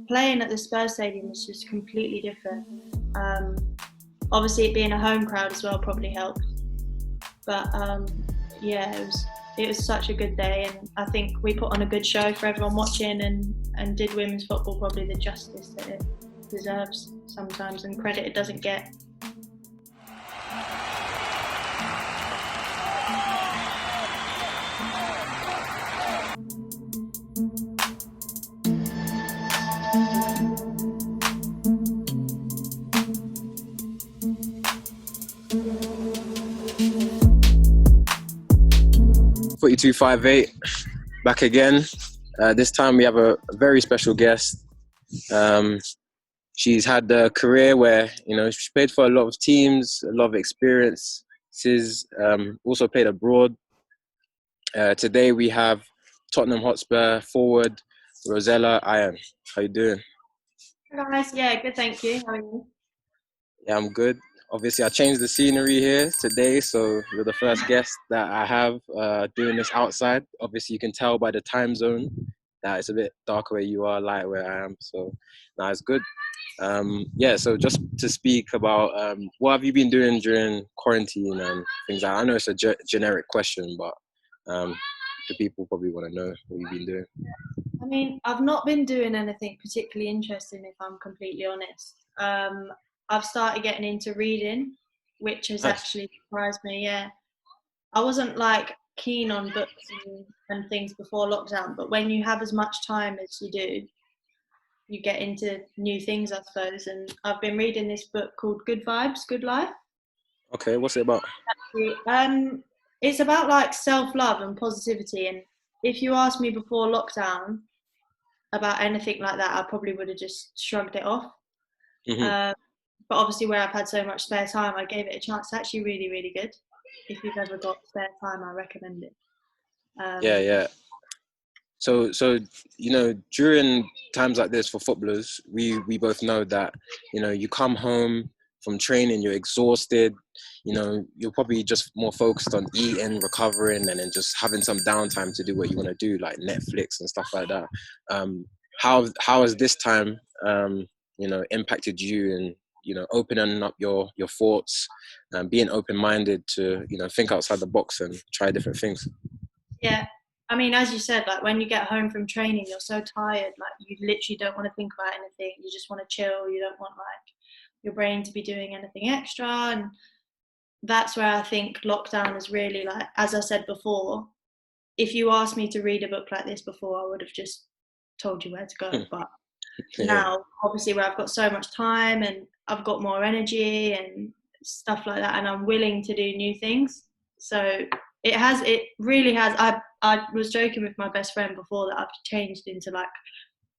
playing at the Spurs stadium is just completely different. Obviously, it being a home crowd as well probably helped. But yeah, it was such a good day, and I think we put on a good show for everyone watching, and did women's football probably the justice that it deserves sometimes, and credit it doesn't get. FOOTY 258 back again. This time we have a very special guest. She's had a career where, she played for a lot of teams, a lot of experience. She's also played abroad. Today we have Tottenham Hotspur forward Rosella Ayane. How you doing? Hi guys, yeah, good, thank you. How are you? Yeah, I'm good. Obviously, I changed the scenery here today, so you're the first guest that I have doing this outside. Obviously, you can tell by the time zone that it's a bit darker where you are, light where I am. So, now it's good. So just to speak about what have you been doing during quarantine and things like that. I know it's a generic question, but the people probably want to know what you've been doing. I mean, I've not been doing anything particularly interesting, if I'm completely honest. I've started getting into reading, which has actually surprised me, yeah. I wasn't keen on books and things before lockdown, but when you have as much time as you do, you get into new things, I suppose. And I've been reading this book called Good Vibes, Good Life. Okay, what's it about? It's about self-love and positivity. And if you asked me before lockdown about anything like that, I probably would have just shrugged it off. Mm-hmm. But obviously, where I've had so much spare time, I gave it a chance. It's actually really, really good. If you've ever got spare time, I recommend it. Yeah. So during times like this for footballers, we both know that you come home from training, you're exhausted. You're probably just more focused on eating, recovering, and then just having some downtime to do what you want to do, like Netflix and stuff like that. How has this time impacted you, and opening up your thoughts and being open-minded to think outside the box and try different things? Yeah, I mean, as you said, when you get home from training, you're so tired, you literally don't want to think about anything. You just want to chill. You don't want your brain to be doing anything extra. And that's where I think lockdown is really, as I said before, if you asked me to read a book like this before, I would have just told you where to go. But now, obviously, where I've got so much time and I've got more energy and stuff like that, and I'm willing to do new things. So it really has. I was joking with my best friend before that I've changed into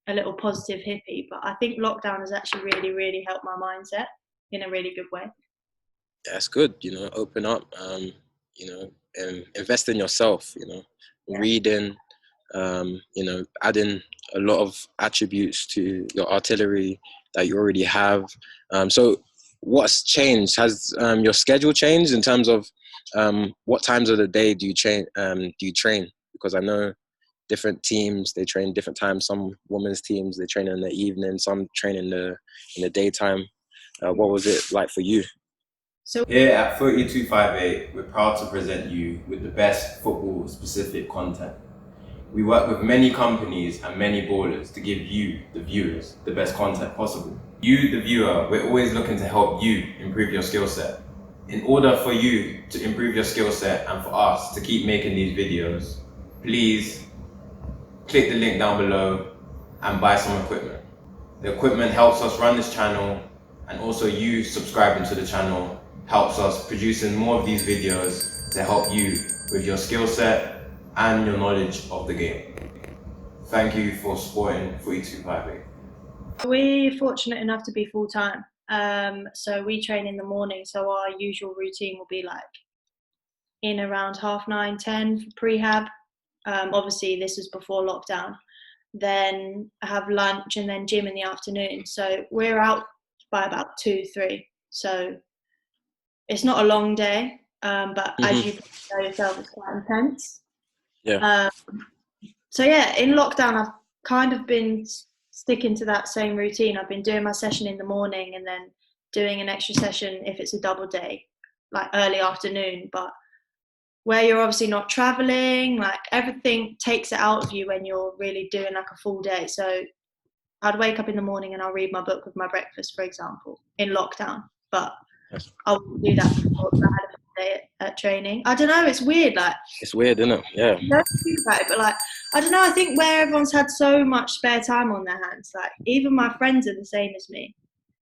a little positive hippie, but I think lockdown has actually really, really helped my mindset in a really good way. That's good. Open up, and invest in yourself, reading, adding a lot of attributes to your artillery that you already have. So what's changed? Has your schedule changed in terms of what times of the day do you train? Because I know different teams, they train different times. Some women's teams, they train in the evening. Some train in the daytime. What was it like for you? So here at FOOTY 258, we're proud to present you with the best football-specific content. We work with many companies and many ballers to give you, the viewers, the best content possible. You, the viewer, we're always looking to help you improve your skill set. In order for you to improve your skill set and for us to keep making these videos, please click the link down below and buy some equipment. The equipment helps us run this channel, and also you subscribing to the channel helps us producing more of these videos to help you with your skill set and your knowledge of the game. Thank you for supporting FOOTY 258. We're fortunate enough to be full-time. So we train in the morning, so our usual routine will be in around 9:30, 10 for prehab. Obviously this was before lockdown. Then I have lunch and then gym in the afternoon. So we're out by about 2, 3. So it's not a long day, but as you know yourself, it's quite intense. Yeah. So yeah, in lockdown, I've kind of been sticking to that same routine. I've been doing my session in the morning and then doing an extra session if it's a double day, like early afternoon. But where you're obviously not traveling, like everything takes it out of you when you're really doing like a full day. So I'd wake up in the morning and I'll read my book with my breakfast, for example, in lockdown. But I wouldn't do that before I had a full day at training. I don't know, it's weird. Like, It's weird, isn't it? Yeah. I don't think about it, but like, I don't know, I think where everyone's had so much spare time on their hands, like even my friends are the same as me,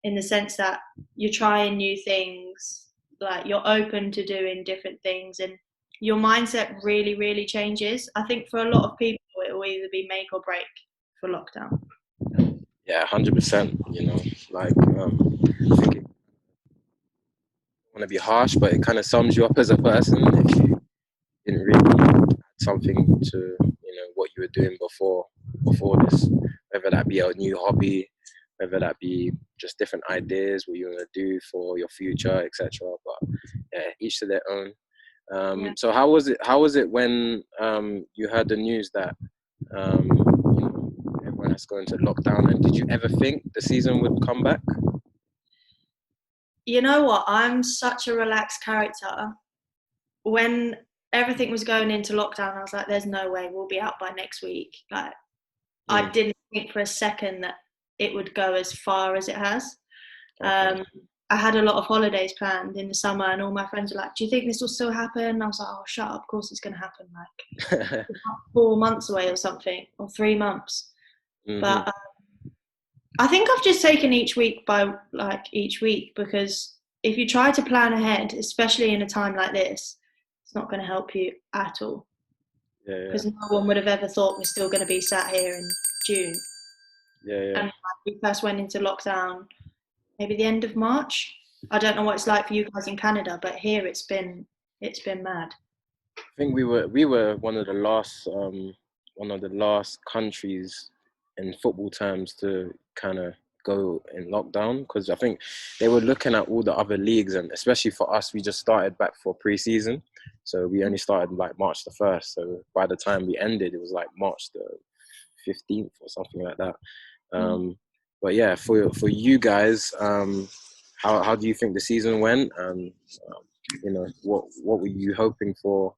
in the sense that you're trying new things, like you're open to doing different things, and your mindset really, really changes. I think for a lot of people, it will either be make or break for lockdown. Yeah, 100%. You know, like I think it want to be harsh, but it kind of sums you up as a person if you didn't really add something to what you were doing before this, whether that be a new hobby, whether that be just different ideas what you want to do for your future, etc. But yeah, each to their own. So how was it when you heard the news that everyone has gone into lockdown, and did you ever think the season would come back? You know what? I'm such a relaxed character. When everything was going into lockdown, I was like, there's no way we'll be out by next week. Like, I didn't think for a second that it would go as far as it has. Okay. I had a lot of holidays planned in the summer, and all my friends were like, do you think this will still happen? I was like, oh, shut up, of course it's going to happen. Like, it's like 4 months away or something, or 3 months. But I think I've just taken each week because if you try to plan ahead, especially in a time like this, it's not going to help you at all. Because no one would have ever thought we're still going to be sat here in June. And we first went into lockdown maybe the end of March. I don't know what it's like for you guys in Canada, but here it's been mad. I think we were one of the last countries in football terms to kind of go in lockdown, because I think they were looking at all the other leagues, and especially for us, we just started back for pre-season, so we only started like March the 1st. So by the time we ended, it was like March the 15th or something like that. But yeah, for you guys, how do you think the season went? What were you hoping for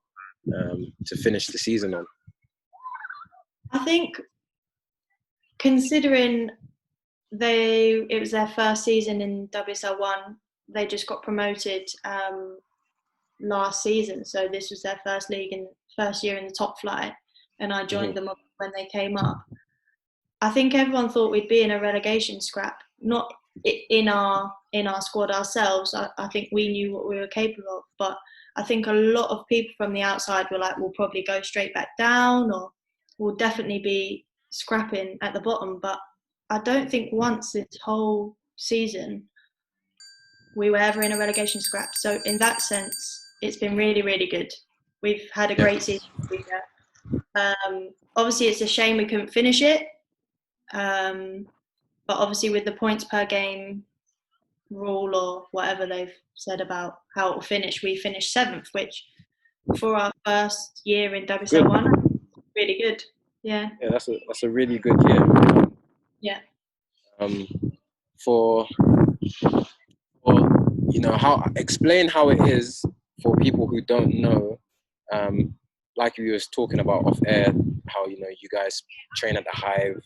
to finish the season on? I think, considering it was their first season in WSL1, they just got promoted last season, so this was their first year in the top flight, and I joined them up when they came up. I think everyone thought we'd be in a relegation scrap, not in our squad ourselves. I think we knew what we were capable of, but I think a lot of people from the outside were like, we'll probably go straight back down, or we'll definitely be scrapping at the bottom. But I don't think once this whole season we were ever in a relegation scrap. So in that sense, it's been really, really good. We've had a great season. Obviously, it's a shame we couldn't finish it. But obviously with the points per game rule, or whatever they've said about how it will finish, we finished 7th, which for our first year in WSL1, really good. Yeah, that's a really good year. Yeah. For explain how it is for people who don't know, like we was talking about off air, how you guys train at the Hive.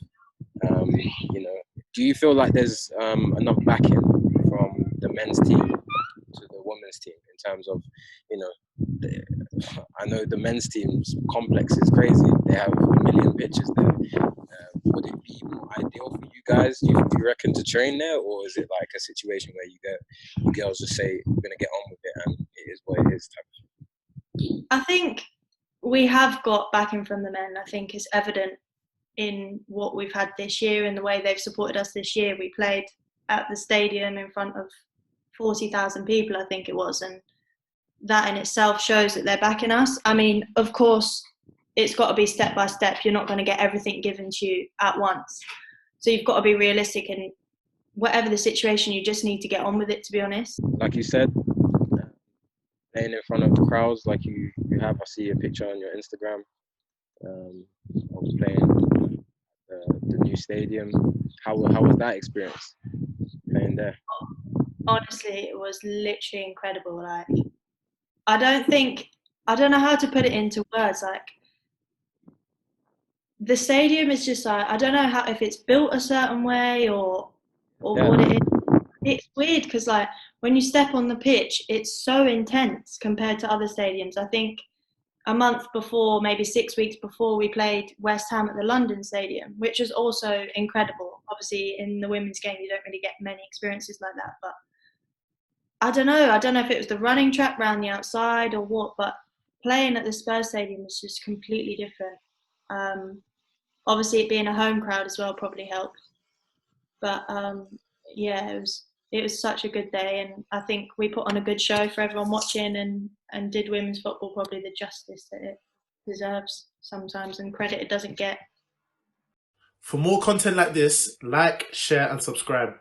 Do you feel like there's enough backing from the men's team to the women's team in terms of, I know the men's team's complex is crazy. They have a million pitches there. Would it be more ideal for you guys, do you reckon, to train there, or is it like a situation where you girls just say, we're going to get on with it and it is what it is type of thing? I think we have got backing from the men. I think it's evident in what we've had this year and the way they've supported us this year. We played at the stadium in front of 40,000 people, I think it was, and that in itself shows that they're backing us. I mean, of course, it's got to be step by step. You're not going to get everything given to you at once. So you've got to be realistic, and whatever the situation, you just need to get on with it, to be honest. Like you said, playing in front of the crowds like you have. I see a picture on your Instagram. I was playing the new stadium. How was that experience playing there? Honestly, it was literally incredible. Like, I don't know how to put it into words. Like, the stadium is just like, I don't know how, if it's built a certain way or Yeah, what it is. It's weird because like when you step on the pitch, it's so intense compared to other stadiums. I think a month before, maybe 6 weeks before, we played West Ham at the London Stadium, which was also incredible. Obviously, in the women's game, you don't really get many experiences like that. But I don't know. I don't know if it was the running track around the outside or what, but playing at the Spurs Stadium was just completely different. Um, Obviously, it being a home crowd as well probably helped. But yeah, it was such a good day, and I think we put on a good show for everyone watching, and did women's football probably the justice that it deserves sometimes, and credit it doesn't get. For more content like this, like, share, and subscribe.